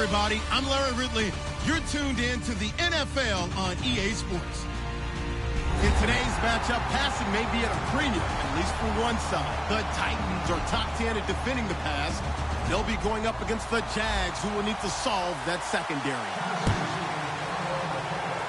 everybody. I'm Larry Ridley. You're tuned in to the NFL on EA Sports. In today's matchup, passing may be at a premium, at least for one side. The Titans are top 10 at defending the pass. They'll be going up against the Jags, who will need to solve that secondary.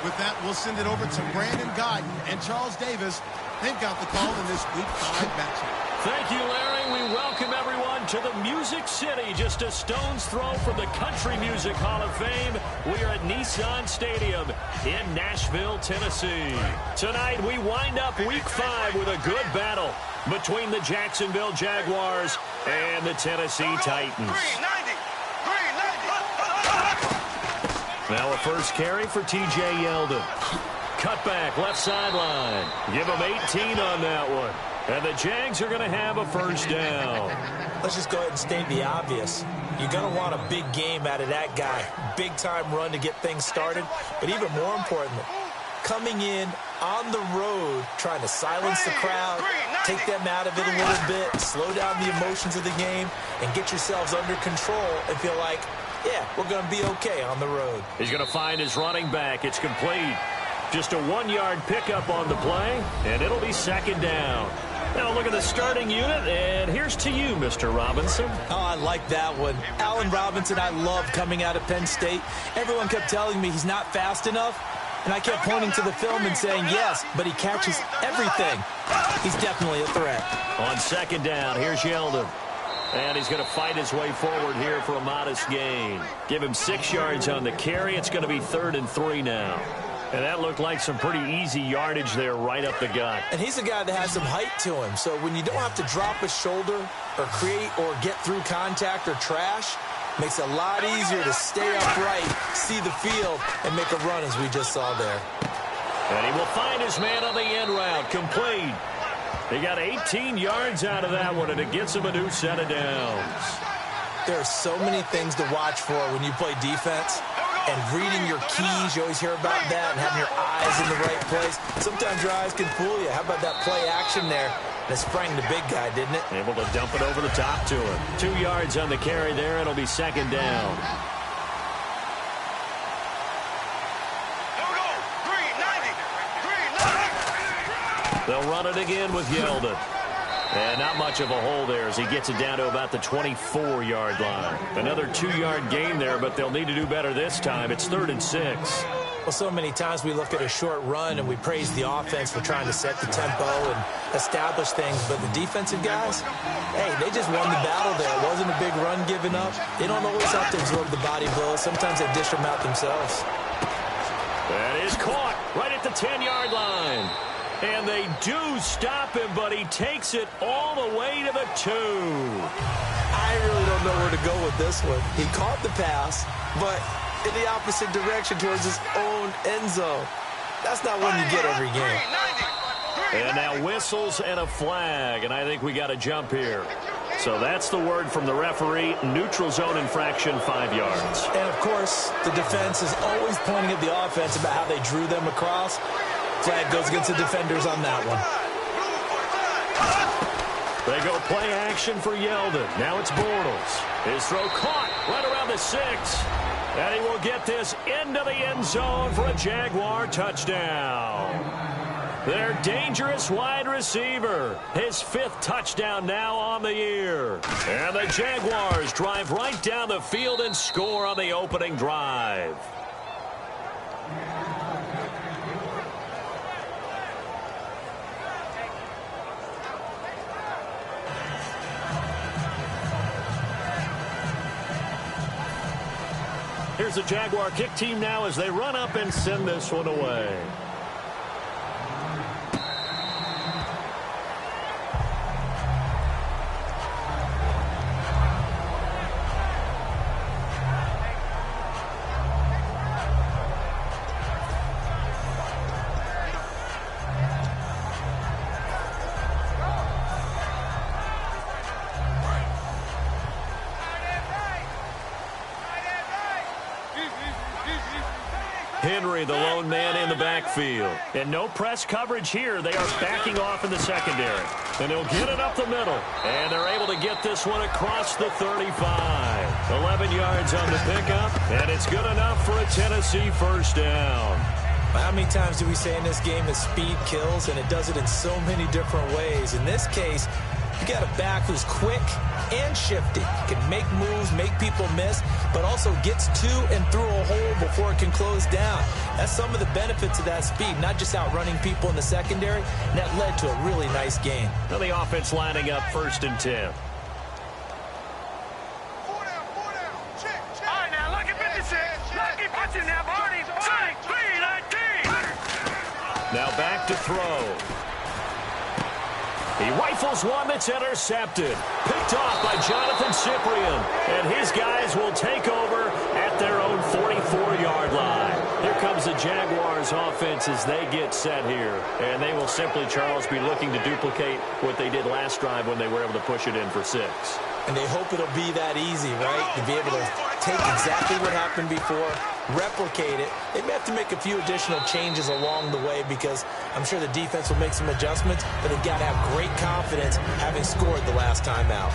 With that, we'll send it over to Brandon Godden and Charles Davis. They've got the call in this Week 5 matchup. Thank you, Larry. We welcome everyone to the Music City, just a stone's throw from the Country Music Hall of Fame. We are at Nissan Stadium in Nashville, Tennessee. Tonight, we wind up Week 5 with a good battle between the Jacksonville Jaguars and the Tennessee Titans. Now a first carry for T.J. Yeldon. Cutback, left sideline. Give him 18 on that one. And the Jags are going to have a first down. Let's just go ahead and state the obvious. You're going to want a big game out of that guy. Big-time run to get things started. But even more importantly, coming in on the road, trying to silence the crowd, take them out of it a little bit, slow down the emotions of the game, and get yourselves under control and feel like, yeah, we're going to be okay on the road. He's going to find his running back. It's complete. Just a 1-yard pickup on the play, and it'll be second down. Now look at the starting unit, and here's to you, Mr. Robinson. Oh, I like that one. Allen Robinson, I love coming out of Penn State. Everyone kept telling me he's not fast enough, and I kept pointing to the film and saying yes, but he catches everything. He's definitely a threat. On second down, here's Yeldon. And he's going to fight his way forward here for a modest gain. Give him 6 yards on the carry. It's going to be 3rd and 3 now. And that looked like some pretty easy yardage there right up the gut. And he's a guy that has some height to him. So when you don't have to drop a shoulder or create or get through contact or trash, makes it a lot easier to stay upright, see the field, and make a run as we just saw there. And he will find his man on the end route. Complete. He got 18 yards out of that one, and it gets him a new set of downs. There are so many things to watch for when you play defense. And reading your keys, you always hear about that, and having your eyes in the right place. Sometimes your eyes can fool you. How about that play action there? That sprang the big guy, didn't it? Able to dump it over the top to him. 2 yards on the carry there. It'll be second down. They'll run it again with Yeldon. And not much of a hole there as he gets it down to about the 24-yard line. Another 2-yard gain there, but they'll need to do better this time. It's 3rd and 6. Well, so many times we look at a short run and we praise the offense for trying to set the tempo and establish things. But the defensive guys, hey, they just won the battle there. It wasn't a big run given up. They don't always have to absorb the body blows. Sometimes they dish them out themselves. That is caught right at the 10-yard line. And they do stop him, but he takes it all the way to the 2. I really don't know where to go with this one. He caught the pass, but in the opposite direction towards his own end zone. That's not one you get every game. And now whistles and a flag, and I think we got a jump here. So that's the word from the referee. Neutral zone infraction, 5 yards. And, of course, the defense is always pointing at the offense about how they drew them across. Flag goes against the defenders on that one. They go play action for Yeldon. Now it's Bortles. His throw caught right around the 6. And he will get this into the end zone for a Jaguar touchdown. Their dangerous wide receiver. His 5th touchdown now on the year. And the Jaguars drive right down the field and score on the opening drive. Here's the Jaguar kick team now as they run up and send this one away. Henry, the lone man in the backfield. And no press coverage here. They are backing off in the secondary. And they'll get it up the middle. And they're able to get this one across the 35. 11 yards on the pickup. And it's good enough for a Tennessee first down. How many times do we say in this game that speed kills, and it does it in so many different ways? In this case, you got a back who's quick and shifty. Can make moves, make people miss, but also gets to and through a hole before it can close down. That's some of the benefits of that speed, not just outrunning people in the secondary. And that led to a really nice game. Now the offense lining up 1st and 10. Now back to throw. He rifles one that's intercepted. Picked off by Jonathan Cyprien. And his guys will take over at their own 44-yard line. Here comes the Jaguars offense as they get set here. And they will simply, Charles, be looking to duplicate what they did last drive when they were able to push it in for 6. And they hope it'll be that easy, right? To be able to take exactly what happened before, replicate it. They may have to make a few additional changes along the way because I'm sure the defense will make some adjustments, but they've got to have great confidence having scored the last time out.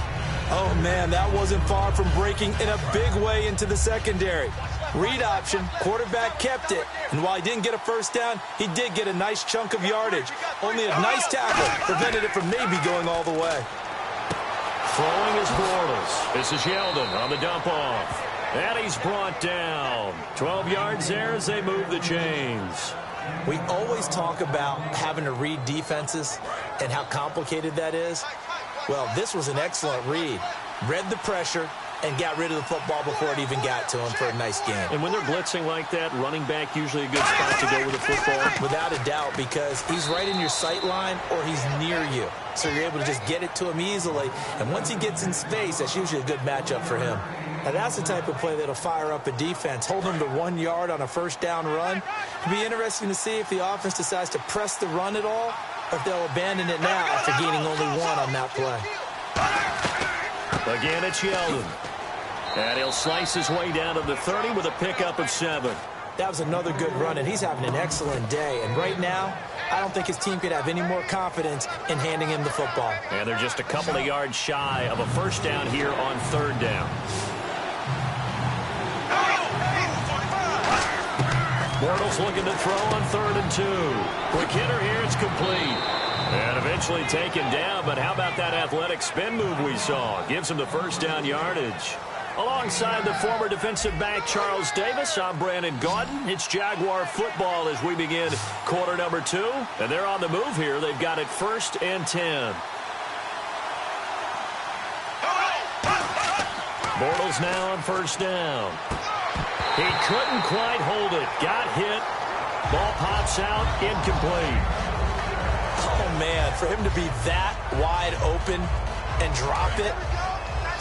Oh, man, that wasn't far from breaking in a big way into the secondary. Read option, quarterback kept it, and while he didn't get a first down, he did get a nice chunk of yardage. Only a nice tackle prevented it from maybe going all the way. Throwing is Bortles. This is Yeldon on the dump off. And he's brought down. 12 yards there as they move the chains. We always talk about having to read defenses and how complicated that is. Well, this was an excellent read. Read the pressure and got rid of the football before it even got to him for a nice game. And when they're blitzing like that, running back usually a good spot to go with the football? Without a doubt, because he's right in your sight line or he's near you. So you're able to just get it to him easily. And once he gets in space, that's usually a good matchup for him. Now, that's the type of play that'll fire up a defense. Hold them to 1 yard on a first down run. It'll be interesting to see if the offense decides to press the run at all or if they'll abandon it now after gaining only 1 on that play. Again, it's Yeldon. And he'll slice his way down to the 30 with a pickup of 7. That was another good run, and he's having an excellent day. And right now, I don't think his team could have any more confidence in handing him the football. And they're just a couple of yards shy of a first down here on 3rd down. Bortles looking to throw on 3rd and 2. Quick hitter here, it's complete. And eventually taken down, but how about that athletic spin move we saw? Gives him the first down yardage. Alongside the former defensive back Charles Davis, I'm Brandon Gaudin. It's Jaguar football as we begin quarter number 2. And they're on the move here. They've got it 1st and 10. Bortles now on 1st down. He couldn't quite hold it. Got hit. Ball pops out. Incomplete. Oh, man, for him to be that wide open and drop it.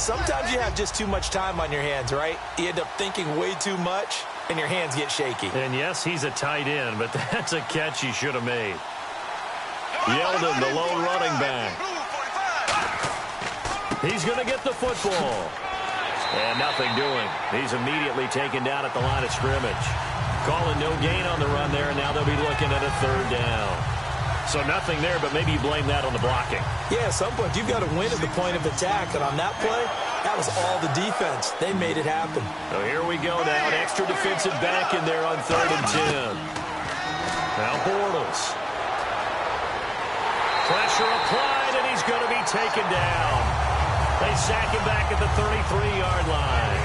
Sometimes you have just too much time on your hands, right? You end up thinking way too much, and your hands get shaky. And, yes, he's a tight end, but that's a catch he should have made. Yeldon, the lone running back. He's going to get the football. And nothing doing. He's immediately taken down at the line of scrimmage. Calling no gain on the run there, and now they'll be looking at a 3rd down. So nothing there, but maybe you blame that on the blocking. Yeah, at some point, you've got to win at the point of attack. And on that play, that was all the defense. They made it happen. So here we go now. An extra defensive back in there on 3rd and 10. Now Bortles. Pressure applied, and he's going to be taken down. They sack him back at the 33-yard line.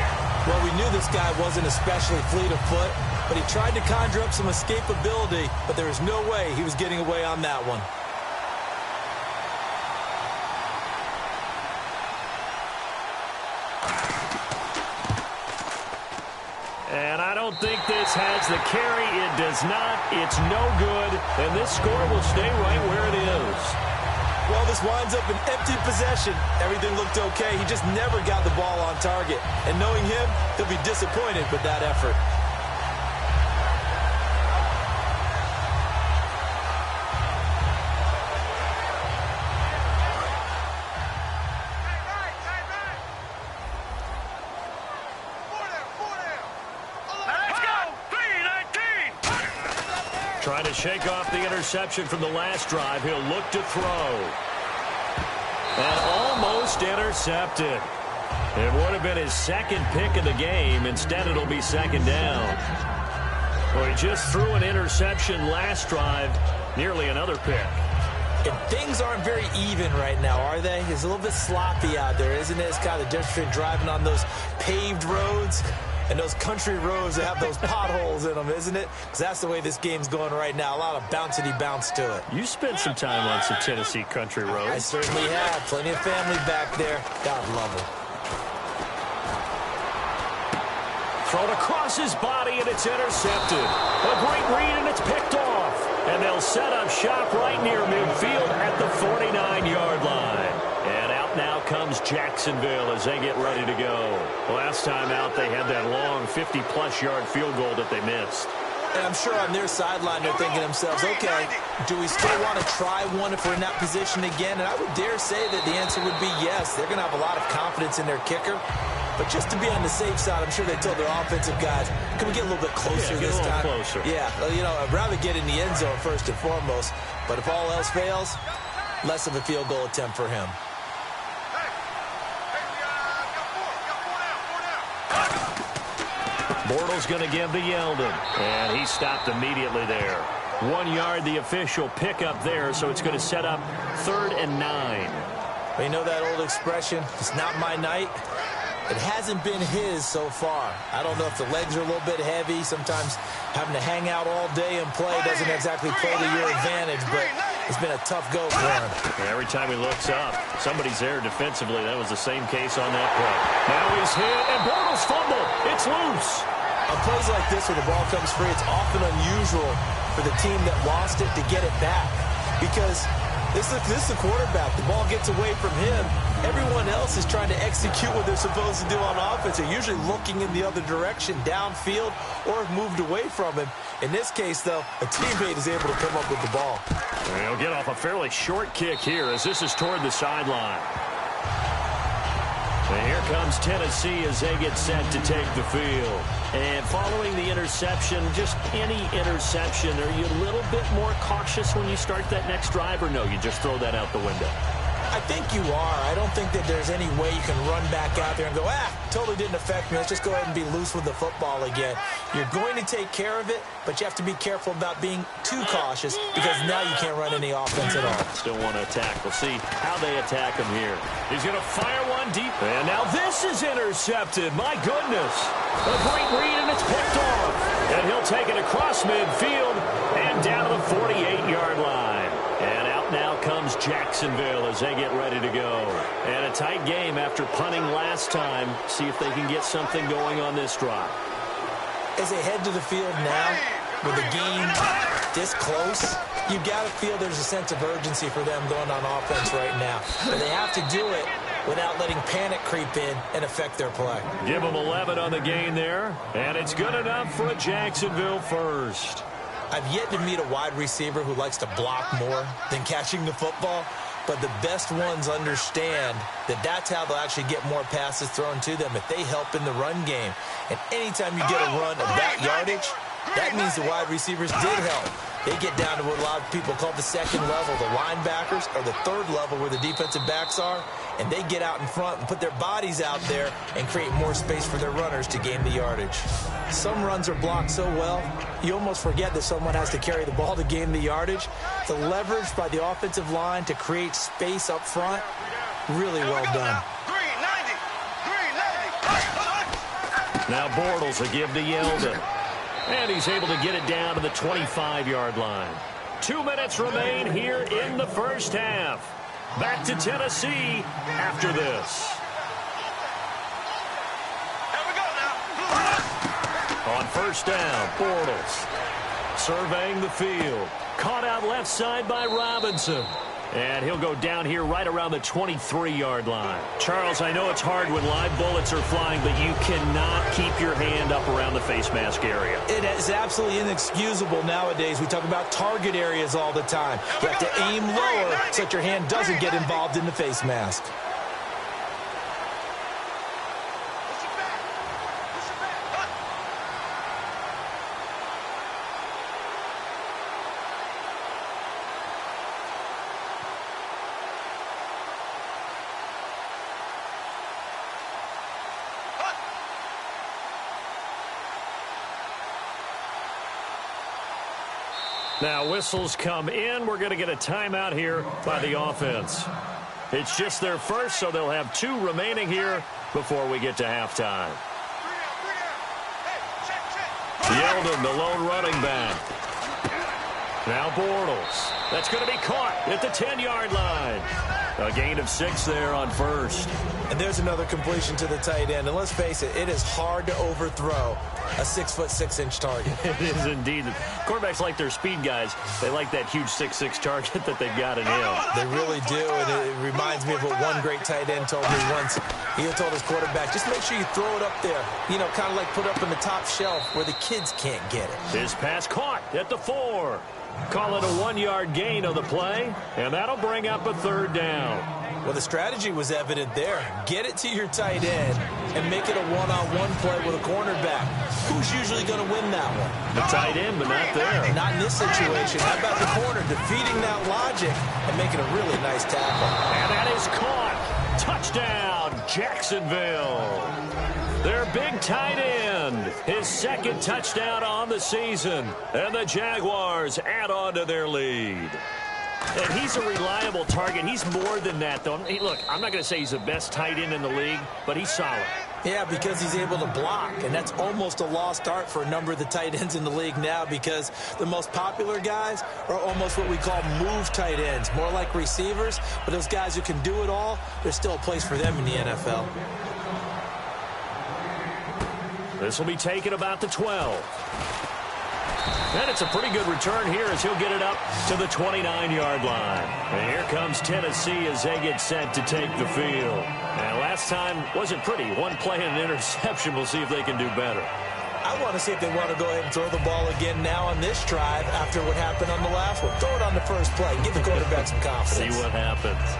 Well, we knew this guy wasn't especially fleet of foot, but he tried to conjure up some escapability, but there was no way he was getting away on that one. And I don't think this has the carry. It does not. It's no good. And this score will stay right where it is. Well, this winds up an empty possession. Everything looked okay. He just never got the ball on target. And knowing him, he'll be disappointed with that effort. Trying to shake off the interception from the last drive. He'll look to throw. And almost intercepted. It would have been his second pick of the game. Instead, it'll be second down. Well, he just threw an interception last drive. Nearly another pick. And things aren't very even right now, are they? It's a little bit sloppy out there, isn't it? It's kind of the difference between driving on those paved roads and those country roads that have those potholes in them, isn't it? Because that's the way this game's going right now. A lot of bouncy bounce to it. You spent some time on some Tennessee country roads. I certainly have. Plenty of family back there. God love them. Thrown across his body, and it's intercepted. A great read, and it's picked off. And they'll set up shop right near midfield at the 49-yard line. And out now comes Jacksonville as they get ready to go. Last time out, they had that long 50-plus yard field goal that they missed. And I'm sure on their sideline, they're thinking to themselves, okay, do we still want to try one if we're in that position again? And I would dare say that the answer would be yes. They're going to have a lot of confidence in their kicker. But just to be on the safe side, I'm sure they told their offensive guys, can we get a little bit closer this time? Closer. Yeah, you know, I'd rather get in the end zone first and foremost. But if all else fails, less of a field goal attempt for him. Bortles going to give to Yeldon. And he stopped immediately there. 1 yard, the official pickup there, so it's going to set up 3rd and 9. You know that old expression, it's not my night? It hasn't been his so far. I don't know if the legs are a little bit heavy. Sometimes having to hang out all day and play doesn't exactly play to your advantage, but it's been a tough go for him. Every time he looks up, somebody's there defensively. That was the same case on that play. Now he's hit, and Bortles fumbled. It's loose. On plays like this where the ball comes free, it's often unusual for the team that lost it to get it back because this is the quarterback. The ball gets away from him. Everyone else is trying to execute what they're supposed to do on offense. They're usually looking in the other direction, downfield, or moved away from him. In this case, though, a teammate is able to come up with the ball. He'll get off a fairly short kick here as this is toward the sideline. And here comes Tennessee as they get set to take the field. And following the interception, just any interception, are you a little bit more cautious when you start that next drive, or no, you just throw that out the window? I think you are. I don't think that there's any way you can run back out there and go, totally didn't affect me. Let's just go ahead and be loose with the football again. You're going to take care of it, but you have to be careful about being too cautious because now you can't run any offense at all. Still want to attack. We'll see how they attack him here. He's going to fire one deep. And now this is intercepted. My goodness. A great read, and it's picked off. And he'll take it across midfield and down to the 48-yard line. And out now comes Jacksonville as they get ready to go. And a tight game after punting last time. See if they can get something going on this drive. As they head to the field now, with the game this close, you've got to feel there's a sense of urgency for them going on offense right now. But they have to do it without letting panic creep in and affect their play. Give them 11 on the game there, and it's good enough for a Jacksonville first. I've yet to meet a wide receiver who likes to block more than catching the football, but the best ones understand that that's how they'll actually get more passes thrown to them if they help in the run game. And anytime you get a run of that yardage, that means the wide receivers did help. They get down to what a lot of people call the second level, the linebackers, or the third level where the defensive backs are, and they get out in front and put their bodies out there and create more space for their runners to gain the yardage. Some runs are blocked so well, you almost forget that someone has to carry the ball to gain the yardage. The leverage by the offensive line to create space up front, really well done. Now Bortles will give to Yeldon. And he's able to get it down to the 25-yard line. 2 minutes remain here in the first half. Back to Tennessee after this. On first down, Bortles surveying the field. Caught out left side by Robinson. And he'll go down here right around the 23-yard line. Charles, I know it's hard when live bullets are flying, but you cannot keep your hand up around the face mask area. It is absolutely inexcusable nowadays. We talk about target areas all the time. You have to aim lower so that your hand doesn't get involved in the face mask. Now whistles come in. We're going to get a timeout here by the offense. It's just their first, so they'll have 2 remaining here before we get to halftime. Yeldon, the lone running back. Now Bortles. That's going to be caught at the 10-yard line. A gain of 6 there on first. And there's another completion to the tight end. And let's face it, it is hard to overthrow a 6'6" target. It is indeed. Quarterbacks like their speed guys. They like that huge 6'6" target that they've got in him. They really do, and it reminds me of what one great tight end told me once. He told his quarterback, just make sure you throw it up there. You know, kind of like put up in the top shelf where the kids can't get it. His pass caught at the 4. Call it a 1-yard gain of the play, and that'll bring up a 3rd down. Well, the strategy was evident there. Get it to your tight end and make it a one-on-one play with a cornerback. Who's usually going to win that one? The tight end, but not there. Not in this situation. How about the corner defeating that logic and making a really nice tackle? And that is caught. Touchdown, Jacksonville. Their big tight end, his 2nd touchdown on the season. And the Jaguars add on to their lead. And he's a reliable target. He's more than that, though. Look, I'm not going to say he's the best tight end in the league, but he's solid. Yeah, because he's able to block, and that's almost a lost art for a number of the tight ends in the league now, because the most popular guys are almost what we call move tight ends, more like receivers, but those guys who can do it all, there's still a place for them in the NFL. This will be taken about the 12. And it's a pretty good return here as he'll get it up to the 29-yard line. And here comes Tennessee as they get set to take the field. And last time wasn't pretty. 1 play and an interception. We'll see if they can do better. I want to see if they want to go ahead and throw the ball again now on this drive after what happened on the last one. Throw it on the first play. Give the quarterback some confidence. See what happens.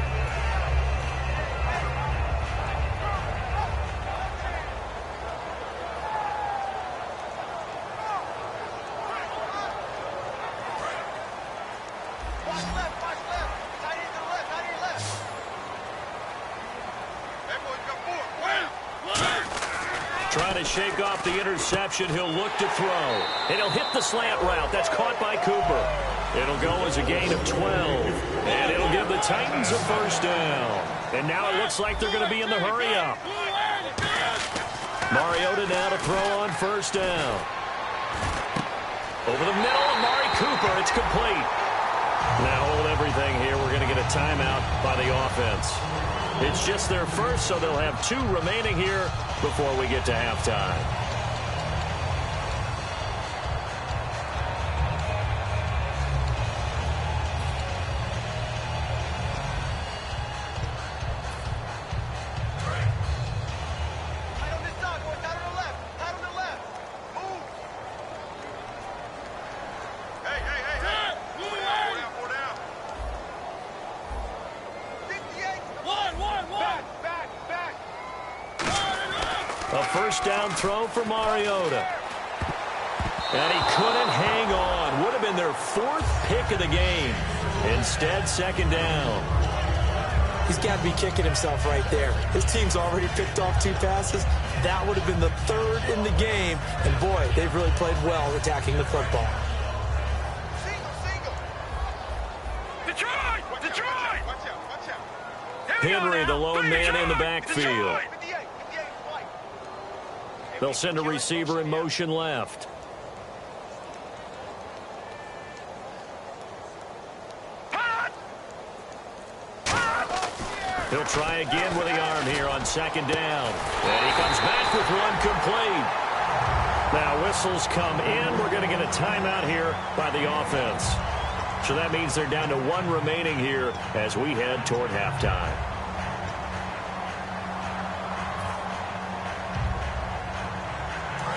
Trying to shake off the interception. He'll look to throw. And he'll hit the slant route. That's caught by Cooper. It'll go as a gain of 12. And it'll give the Titans a 1st down. And now it looks like they're going to be in the hurry-up. Mariota now to throw on 1st down. Over the middle, Amari Cooper. It's complete. Now hold everything here. We're going to get a timeout by the offense. It's just their first, so they'll have 2 remaining here before we get to halftime. A 1st down throw for Mariota. And he couldn't hang on. Would have been their 4th pick of the game. Instead, 2nd down. He's got to be kicking himself right there. His team's already picked off 2 passes. That would have been the 3rd in the game. And, boy, they've really played well attacking the football. Henry, the lone man in the backfield. They'll send a receiver in motion left. He'll try again with the arm here on 2nd down. And he comes back with one complete. Now whistles come in. We're going to get a timeout here by the offense. So that means they're down to 1 remaining here as we head toward halftime.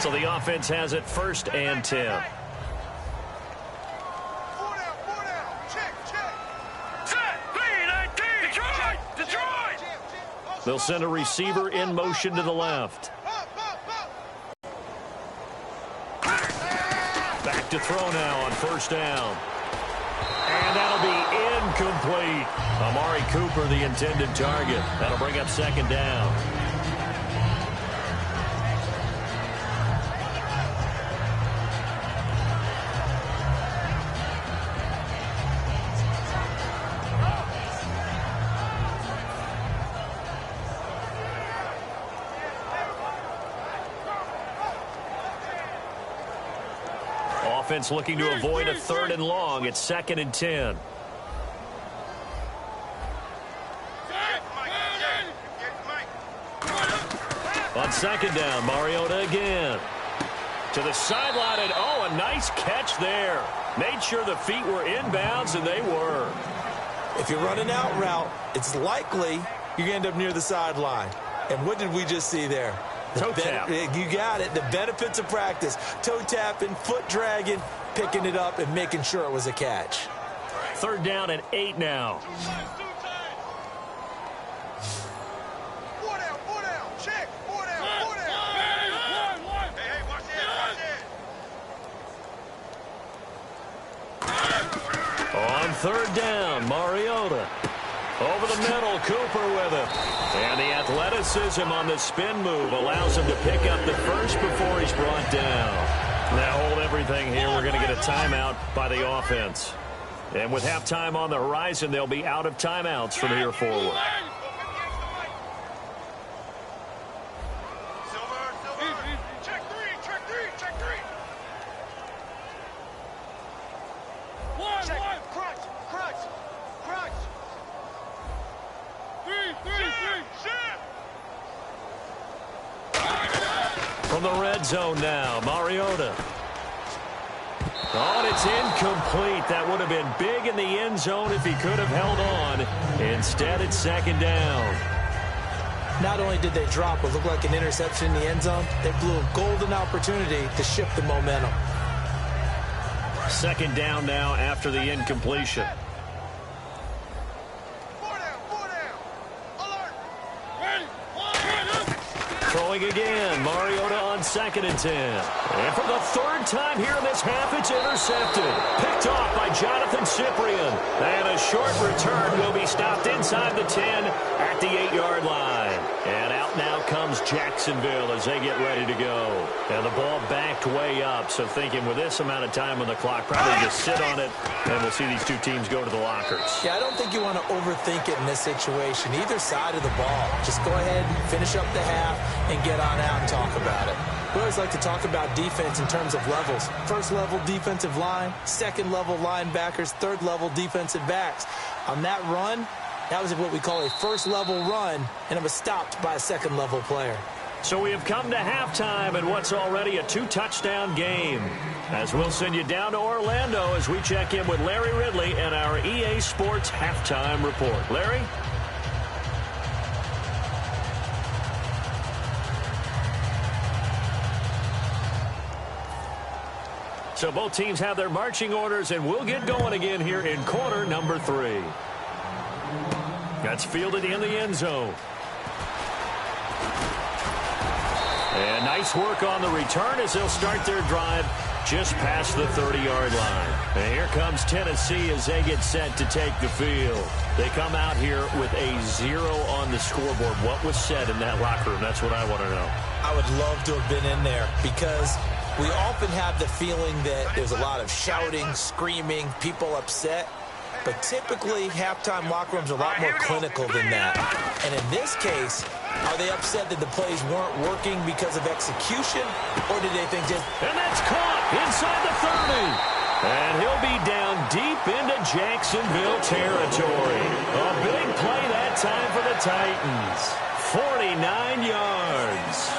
So the offense has it 1st and 10. They'll send a receiver in motion to the left. Back to throw now on 1st down. And that'll be incomplete. Amari Cooper, the intended target. That'll bring up 2nd down. offense looking to avoid a 3rd and long. It's 2nd and 10. On 2nd down, Mariota again. To the sideline, and oh, a nice catch there. Made sure the feet were inbounds, and they were. If you're running out route, it's likely you're going to end up near the sideline. And what did we just see there? Toe tap. You got it. The benefits of practice. Toe tapping, foot dragging, picking it up, and making sure it was a catch. 3rd down and 8 now. On 3rd down, Mariota. Over the middle, Cooper with it. And the athleticism on the spin move allows him to pick up the first before he's brought down. Now hold everything here. We're going to get a timeout by the offense. And with halftime on the horizon, they'll be out of timeouts from here forward. From the red zone now, Mariota. Oh, and it's incomplete. That would have been big in the end zone if he could have held on. Instead, it's 2nd down. Not only did they drop what looked like an interception in the end zone, they blew a golden opportunity to shift the momentum. 2nd down now after the incompletion. Throwing again, Mariota on 2nd and 10. And for the 3rd time here in this half, it's intercepted. Picked off by Jonathan Cyprien. And a short return will be stopped inside the 10 at the 8-yard line. And out now comes Jacksonville as they get ready to go. And the ball backed way up, so thinking with this amount of time on the clock, probably just sit on it, and we'll see these two teams go to the lockers. Yeah, I don't think you want to overthink it in this situation. Either side of the ball. Just go ahead, finish up the half, and get on out and talk about it. We always like to talk about defense in terms of levels. 1st level defensive line, 2nd level linebackers, 3rd level defensive backs. On that run, that was what we call a 1st level run, and it was stopped by a 2nd level player. So we have come to halftime in what's already a 2-touchdown game. As we'll send you down to Orlando as we check in with Larry Ridley and our EA Sports halftime report. Larry? So both teams have their marching orders, and we'll get going again here in quarter number 3. That's fielded in the end zone. And nice work on the return as they'll start their drive just past the 30-yard line. And here comes Tennessee as they get set to take the field. They come out here with a 0 on the scoreboard. What was said in that locker room? That's what I want to know. I would love to have been in there because we often have the feeling that there's a lot of shouting, screaming, people upset. But typically, halftime locker rooms are a lot more clinical than that. And in this case, are they upset that the plays weren't working because of execution? Or did they think just... And that's caught inside the 30. And he'll be down deep into Jacksonville territory. A big play that time for the Titans. 49 yards.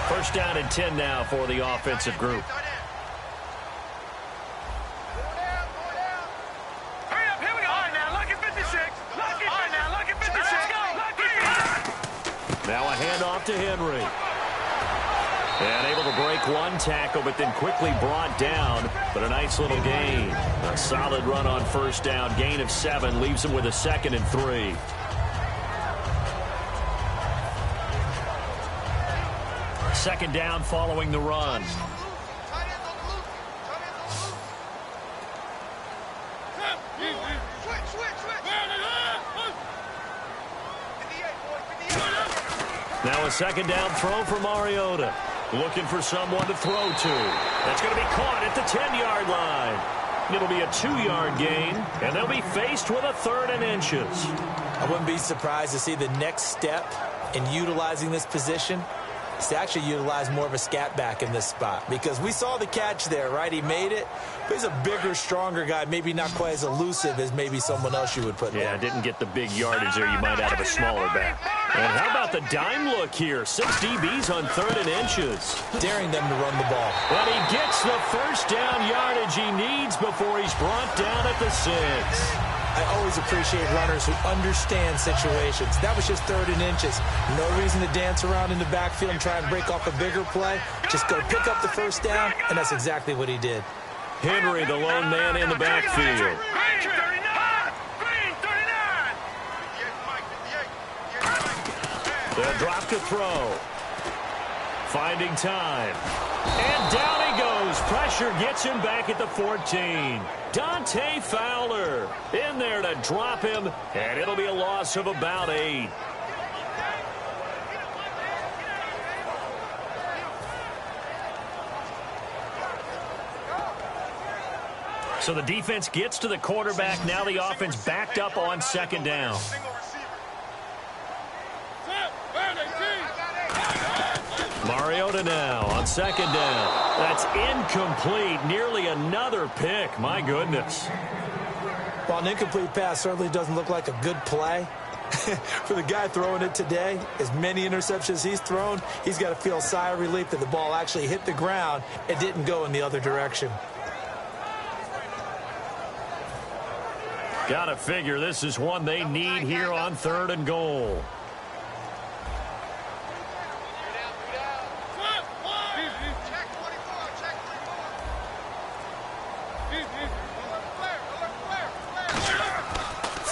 First down and 10 now for the offensive group. Now a handoff to Henry. And able to break one tackle, but then quickly brought down. But a nice little gain. A solid run on first down. Gain of 7 leaves him with a 2nd and 3. Second down following the run. Now a second down throw for Mariota. Looking for someone to throw to. That's going to be caught at the 10-yard line. It'll be a 2-yard gain, and they'll be faced with a 3rd and inches. I wouldn't be surprised to see the next step in utilizing this position is to actually utilize more of a scat back in this spot, because we saw the catch there, right? He made it, but he's a bigger, stronger guy, maybe not quite as elusive as maybe someone else you would put there. Yeah, didn't get the big yardage there you might out of a smaller back. And how about the dime look here? 6 DBs on 3rd and inches. Daring them to run the ball. And he gets the first down yardage he needs before he's brought down at the 6. I always appreciate runners who understand situations. That was just 3rd and inches. No reason to dance around in the backfield and try and break off a bigger play. Just go pick up the first down, and that's exactly what he did. Henry, the lone man in the backfield. They'll drop to throw. Finding time. And down he goes. Pressure gets him back at the 14. Dante Fowler in there to drop him, and it'll be a loss of about 8. So the defense gets to the quarterback. Now the offense backed up on 2nd down. Mariota now on 2nd down. That's incomplete. Nearly another pick. My goodness. Well, an incomplete pass certainly doesn't look like a good play. For the guy throwing it today, as many interceptions he's thrown, he's got to feel a sigh of relief that the ball actually hit the ground and didn't go in the other direction. Got to figure this is one they need here on 3rd and goal.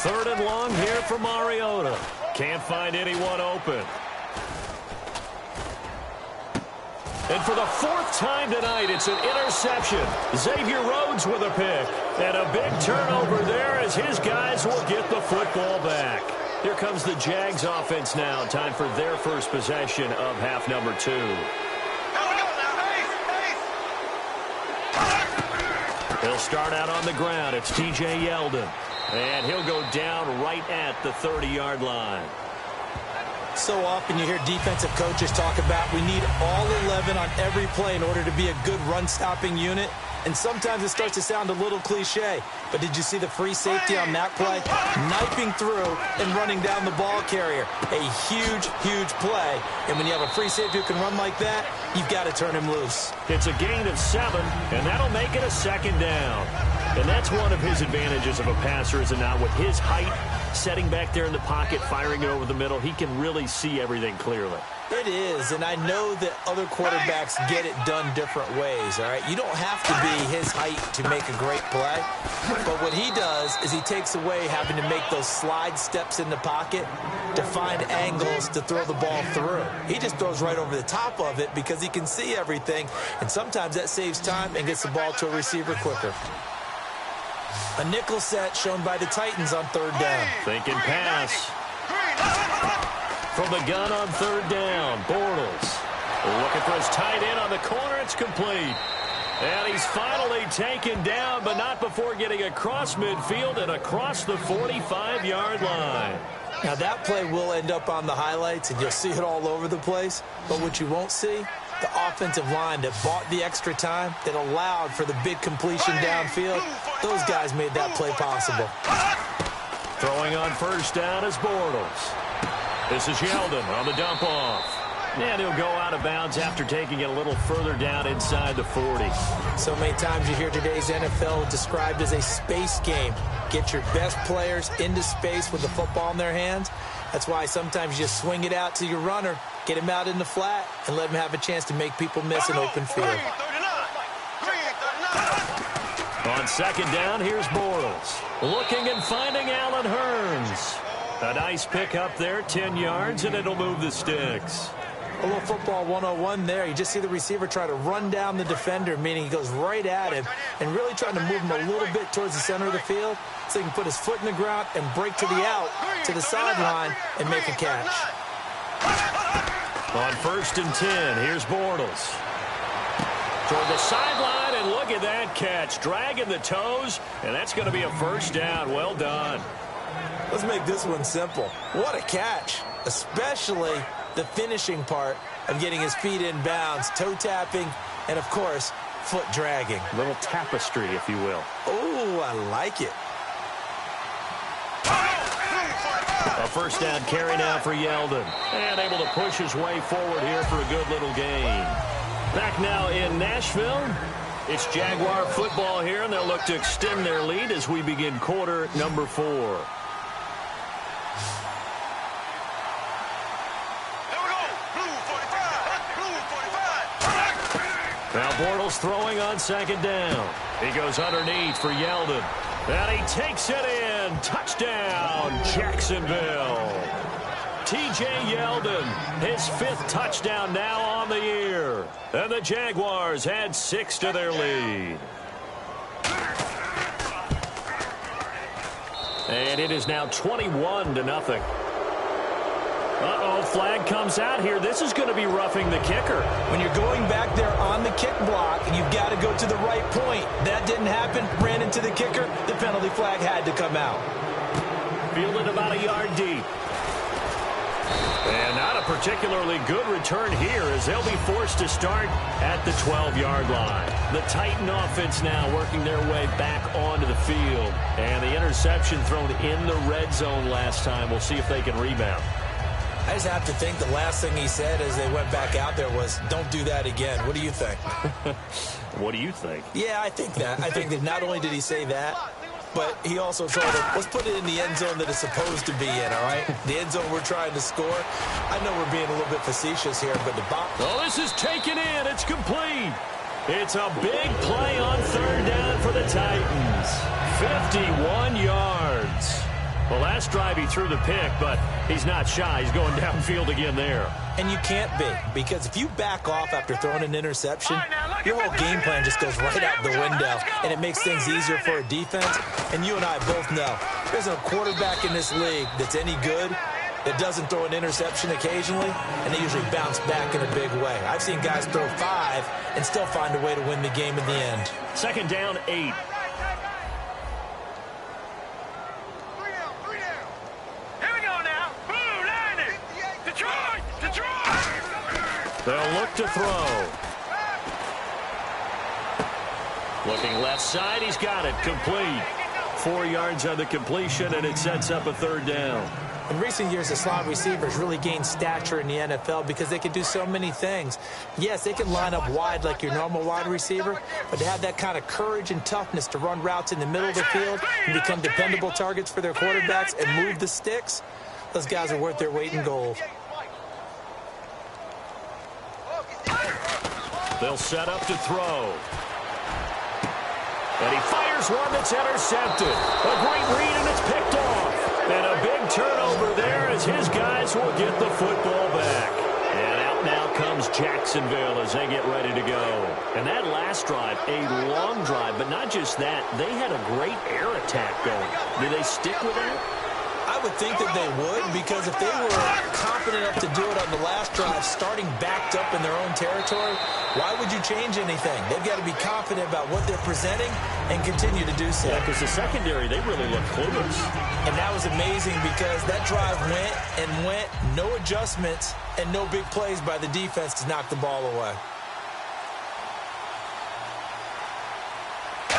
Third and long here for Mariota. Can't find anyone open. And for the 4th time tonight, it's an interception. Xavier Rhodes with a pick. And a big turnover there as his guys will get the football back. Here comes the Jags offense now. Time for their first possession of half number 2. He'll start out on the ground. It's T.J. Yeldon. And he'll go down right at the 30-yard line. So often you hear defensive coaches talk about we need all 11 on every play in order to be a good run-stopping unit. And sometimes it starts to sound a little cliche. But did you see the free safety on that play? Knifing through and running down the ball carrier. A huge, huge play. And when you have a free safety who can run like that, you've got to turn him loose. It's a gain of 7, and that'll make it a 2nd down. And that's one of his advantages of a passer, is it not? With his height, setting back there in the pocket, firing it over the middle, he can really see everything clearly. It is, and I know that other quarterbacks get it done different ways, all right? You don't have to be his height to make a great play, but what he does is he takes away having to make those slide steps in the pocket to find angles to throw the ball through. He just throws right over the top of it because he can see everything, and sometimes that saves time and gets the ball to a receiver quicker. A nickel set shown by the Titans on 3rd down. Thinking pass. From the gun on 3rd down, Bortles. Looking for his tight end on the corner. It's complete. And he's finally taken down, but not before getting across midfield and across the 45-yard line. Now, that play will end up on the highlights, and you'll see it all over the place. But what you won't see, the offensive line that bought the extra time, that allowed for the big completion downfield, those guys made that play possible. Throwing on 1st down is Bortles. This is Yeldon on the dump off. And he'll go out of bounds after taking it a little further down inside the 40. So many times you hear today's NFL described as a space game. Get your best players into space with the football in their hands. That's why sometimes you just swing it out to your runner, get him out in the flat, and let him have a chance to make people miss an open field. On 2nd down, here's Bortles. Looking and finding Allen Hurns. A nice pick up there, 10 yards, and it'll move the sticks. A little football 101 there. You just see the receiver try to run down the defender, meaning he goes right at him and really trying to move him a little bit towards the center of the field so he can put his foot in the ground and break to the out, to the sideline, and make a catch. On 1st and 10, here's Bortles. toward the sideline, and look at that catch. Dragging the toes, and that's going to be a first down. Well done. Let's make this one simple. What a catch, especially the finishing part of getting his feet in bounds, toe tapping, and, of course, foot dragging. A little tapestry, if you will. Oh, I like it. A first down carry now for Yeldon. And able to push his way forward here for a good little gain. Back now in Nashville. It's Jaguar football here, and they'll look to extend their lead as we begin quarter number 4. Now Bortles throwing on second down. He goes underneath for Yeldon. And he takes it in. Touchdown, Jacksonville. T.J. Yeldon, his 5th touchdown now on the year. And the Jaguars add 6 to their lead. And it is now 21-0. Uh-oh, flag comes out here. This is going to be roughing the kicker. When you're going back there on the kick block, you've got to go to the right point. That didn't happen. Ran into the kicker. The penalty flag had to come out. Fielded about a yard deep. And not a particularly good return here as they'll be forced to start at the 12-yard line. The Titan offense now working their way back onto the field. And the interception thrown in the red zone last time. We'll see if they can rebound. I just have to think the last thing he said as they went back out there was, don't do that again. What do you think? What do you think? Yeah, I think that. I think that not only did he say that, but he also told him, let's put it in the end zone that it's supposed to be in, all right? The end zone we're trying to score. I know we're being a little bit facetious here, but the box. Oh, this is taken in. It's complete. It's a big play on third down for the Titans. 51 yards. Well, last drive he threw the pick, but he's not shy. He's going downfield again there. And you can't be, because if you back off after throwing an interception, your whole game plan just goes right out the window, and it makes things easier for a defense. And you and I both know there's a quarterback in this league that's any good that doesn't throw an interception occasionally, and they usually bounce back in a big way. I've seen guys throw 5 and still find a way to win the game in the end. Second down, 8. They'll look to throw. Looking left side, he's got it. Complete. 4 yards on the completion, and it sets up a third down. In recent years, the slot receivers really gained stature in the NFL because they can do so many things. Yes, they can line up wide like your normal wide receiver, but to have that kind of courage and toughness to run routes in the middle of the field and become dependable targets for their quarterbacks and move the sticks, those guys are worth their weight in gold. They'll set up to throw. And he fires one that's intercepted. A great read, and it's picked off. And a big turnover there as his guys will get the football back. And out now comes Jacksonville as they get ready to go. And that last drive, a long drive, but not just that. They had a great air attack going. Do they stick with that? I would think that they would, because if they were confident enough to do it on the last drive, starting backed up in their own territory, why would you change anything? They've got to be confident about what they're presenting and continue to do so. Yeah, because the secondary, they really look clueless. And that was amazing because that drive went and went, no adjustments, and no big plays by the defense to knock the ball away.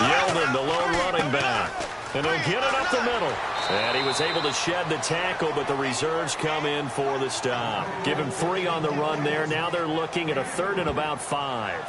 Yeldon, the lone running back. And he'll get it up the middle. And he was able to shed the tackle, but the reserves come in for the stop. Give him 3 on the run there. Now they're looking at a 3rd and about 5.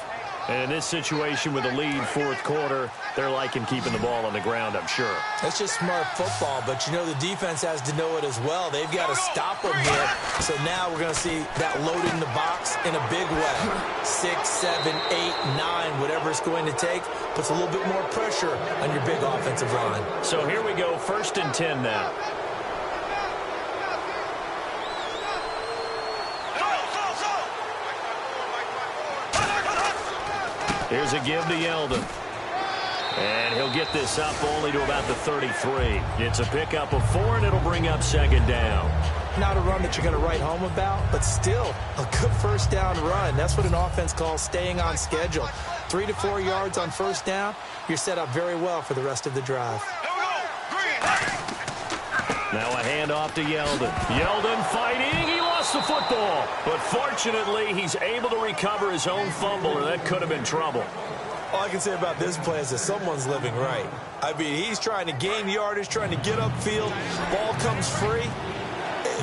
And in this situation with a lead, 4th quarter, they're liking keeping the ball on the ground, I'm sure. That's just smart football, but you know the defense has to know it as well. They've got to stop them here. So now we're going to see that load in the box in a big way. 6, 7, 8, 9, whatever it's going to take, puts a little bit more pressure on your big offensive line. So here we go, 1st and 10 now. Here's a give to Yeldon. And he'll get this up only to about the 33. It's a pickup of 4, and it'll bring up 2nd down. Not a run that you're going to write home about, but still a good first down run. That's what an offense calls staying on schedule. 3 to 4 yards on first down, you're set up very well for the rest of the drive. Now a handoff to Yeldon. Yeldon fighting. He lost the football. But fortunately, he's able to recover his own fumble, or that could have been trouble. All I can say about this play is that someone's living right. I mean, he's trying to gain yardage, trying to get upfield. Ball comes free.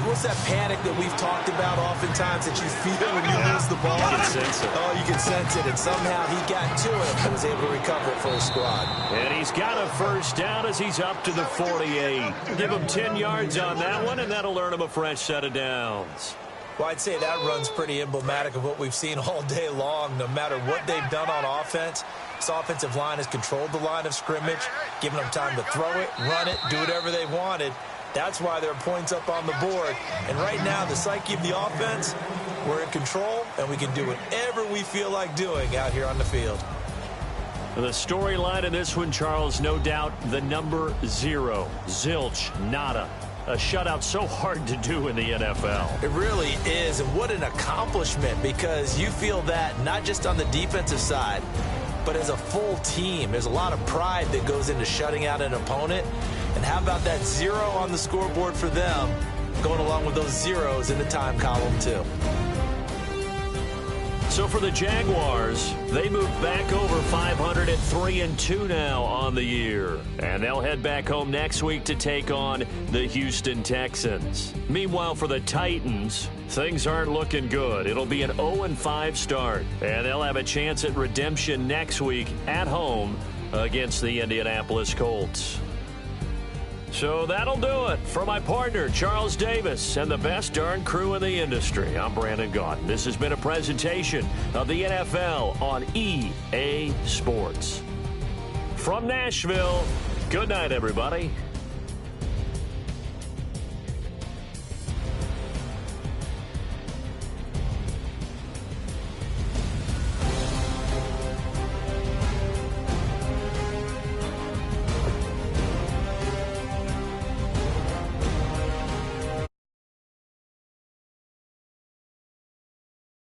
What's that panic that we've talked about oftentimes that you feel when you lose the ball? You can sense it. Oh, you can sense it. And somehow he got to it and was able to recover it for his squad. And he's got a first down as he's up to the 48. Give him 10 yards on that one, and that'll earn him a fresh set of downs. Well, I'd say that run's pretty emblematic of what we've seen all day long. No matter what they've done on offense, this offensive line has controlled the line of scrimmage, given them time to throw it, run it, do whatever they wanted. That's why there are points up on the board. And right now, the psyche of the offense, we're in control, and we can do whatever we feel like doing out here on the field. The storyline in this one, Charles, no doubt the number 0. Zilch, nada. A shutout so hard to do in the NFL. It really is, and what an accomplishment, because you feel that not just on the defensive side, but as a full team. There's a lot of pride that goes into shutting out an opponent. And how about that 0 on the scoreboard for them, going along with those zeros in the time column, too. So for the Jaguars, they move back over 500 at 3-2 now on the year. And they'll head back home next week to take on the Houston Texans. Meanwhile, for the Titans, things aren't looking good. It'll be an 0-5 start. And they'll have a chance at redemption next week at home against the Indianapolis Colts. So that'll do it. For my partner, Charles Davis, and the best darn crew in the industry, I'm Brandon Gaudin. This has been a presentation of the NFL on EA Sports. From Nashville, good night, everybody.